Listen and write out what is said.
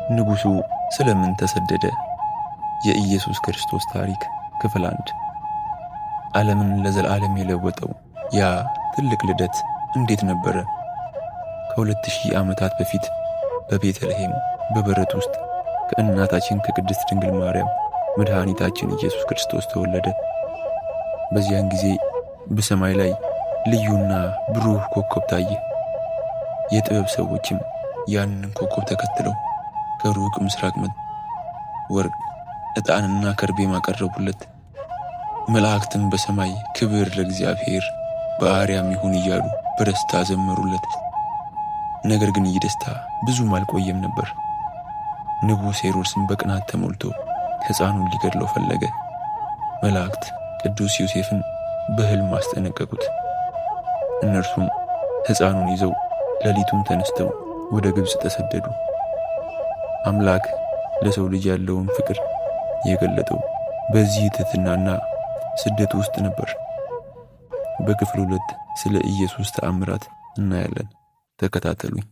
ንጉሱ ስለምን ተሰደደ? የኢየሱስ ክርስቶስ ታሪክ ክፍል 1። ዓለምን ለዘላለም የለወጠው ያ ትልቅ ልደት እንዴት ነበረ? ከ2000 ዓመታት በፊት በቤተልሔም በበረት ውስጥ ከእናታችን ከቅድስት ድንግል ማርያም መድኃኒታችን ኢየሱስ ክርስቶስ ተወለደ። በዚያን ጊዜ በሰማይ ላይ ልዩና ብሩህ ኮከብ ታየ። የጥበብ ሰዎችም ያንን ኮከብ ተከትለው ከሩቅ ምስራቅ ወርቅ፣ ዕጣንና ከርቤም አቀረቡለት። መላእክትም በሰማይ ክብር ለእግዚአብሔር በአርያም ይሁን እያሉ በደስታ ዘመሩለት። ነገር ግን ይህ ደስታ ብዙም አልቆየም ነበር። ንጉሥ ሄሮድስም በቅናት ተሞልቶ ሕፃኑን ሊገድለው ፈለገ። መላእክት ቅዱስ ዮሴፍን በሕልም አስጠነቀቁት። እነርሱም ሕፃኑን ይዘው ሌሊቱን ተነስተው ወደ ግብፅ ተሰደዱ። አምላክ ለሰው ልጅ ያለውን ፍቅር የገለጠው በዚህ ትሕትናና ስደት ውስጥ ነበር። በክፍል 2 ስለ ኢየሱስ ተአምራት እናያለን። ተከታተሉኝ።